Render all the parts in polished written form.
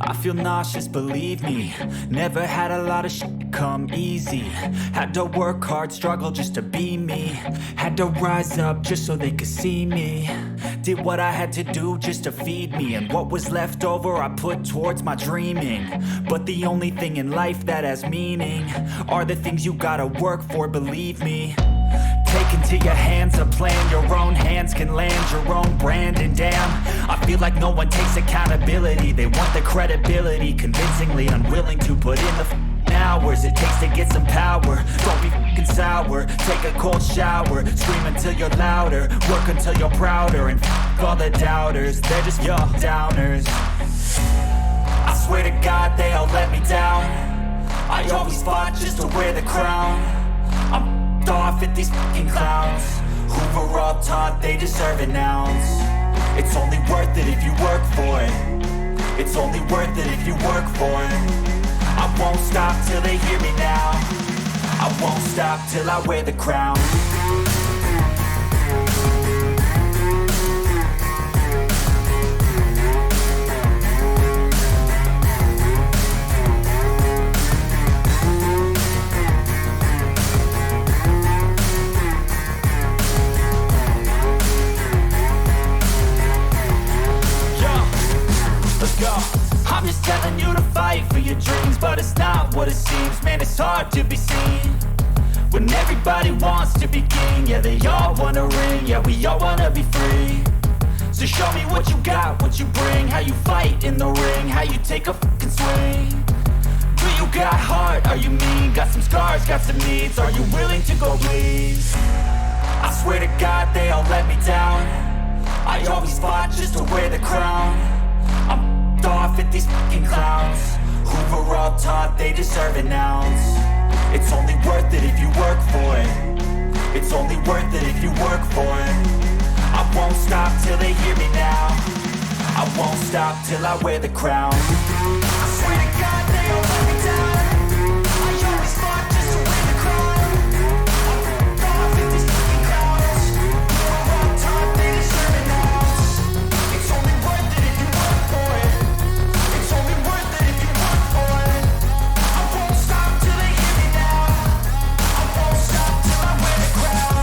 I feel nauseous, believe me. Never had a lot of shit come easy. Had to work hard, struggle just to be me. Had to rise up just so they could see me. Did what I had to do just to feed me. And what was left over I put towards my dreaming. But the only thing in life that has meaning are the things you gotta work for, believe me. Take into your hands a plan. Your own hands can land your own brand. And damn, I feel like no one takes accountability. They want the credibility, convincingly unwilling to put in the hours it takes to get some power. Don't be f***ing sour. Take a cold shower. Scream until you're louder. Work until you're prouder. And f*** all the doubters, they're just your downers. I swear to God they all let me down. I always fought just to wear the crown. I'm off at these fucking clowns who were all taught they deserve an ounce. It's only worth it if you work for it. It's only worth it if you work for it. I won't stop till they hear me now. I won't stop till I wear the crown. I'm just telling you to fight for your dreams, but it's not what it seems. Man, it's hard to be seen when everybody wants to be king. Yeah, they all wanna ring, yeah, we all wanna be free. So show me what you got, what you bring, how you fight in the ring, how you take a fucking swing. Do you got heart, are you mean? Got some scars, got some needs, are you willing to go bleed? I swear to God they all let me down. I always fought just to wear the crown. I'm off at these fucking clowns who were all taught they deserve an ounce. It's only worth it if you work for it. It's only worth it if you work for it. I won't stop till they hear me now. I won't stop till I wear the crown. I swear to God they all let me down. I always fought just to wear the crown. I'm off at these fucking clowns who were all taught they deserve an ounce. It's only worth it if you work for it. It's only worth it if you work for it. I won't stop till they hear me now. I won't stop till I wear the crown.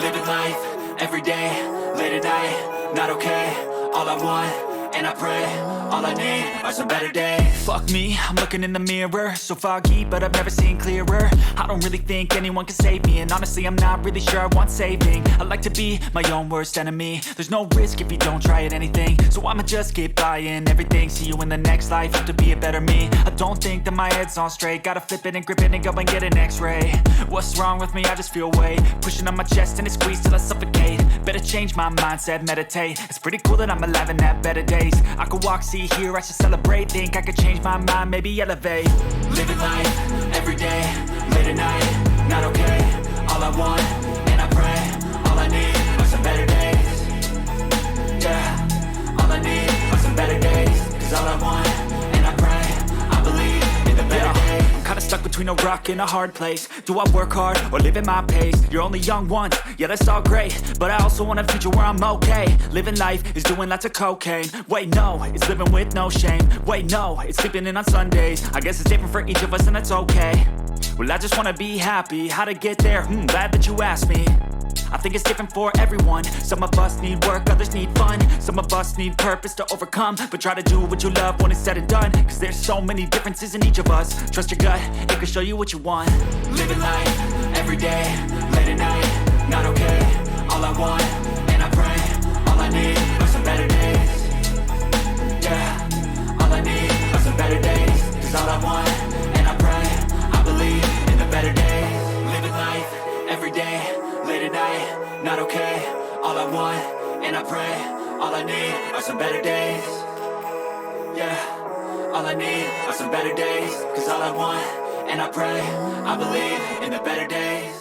Living life, every day, late at night, not okay. All I want and I pray. All I need are some better days. Fuck me, I'm looking in the mirror, so foggy, but I've never seen clearer. I don't really think anyone can save me, and honestly I'm not really sure I want saving. I like to be my own worst enemy. There's no risk if you don't try at anything, so I'ma just keep buying everything. See you in the next life, have to be a better me. I don't think that my head's on straight, gotta flip it and grip it and go and get an x-ray. What's wrong with me? I just feel weight pushing on my chest and it squeezes till I suffocate. Better change my mindset, meditate. It's pretty cool that I'm alive and have better days. I could walk, see, hear, I should celebrate. Think I could change my mind, maybe elevate. Living life, everyday, late at night, not okay. All I want, and I pray, all I need are some better days. Yeah, all I need are some better days. Cause all I want, and I pray, I believe in the better days. I'm kinda stuck between a rock and a hard place. Do I work hard or live at my pace? You're only young once, yeah that's all great, but I also want a future where I'm okay. Living life is doing lots of cocaine. Wait no, it's living with no shame. Wait no, it's sleeping in on Sundays. I guess it's different for each of us and that's okay. Well I just wanna be happy, how to get there? Glad that you asked me. I think it's different for everyone. Some of us need work, others need fun. Some of us need purpose to overcome. But try to do what you love when it's said and done. Cause there's so many differences in each of us. Trust your gut, it can show you what you want. Living life, everyday, late at night, not okay. All I want, and I pray, all I need are some better days. Yeah, all I need are some better days. Cause all I want, and I pray, I believe in the better days. Living life, everyday, late at night, not okay. All I want, and I pray, all I need are some better days. Yeah, all I need are some better days. Cause all I want, and I pray, I believe in the better days.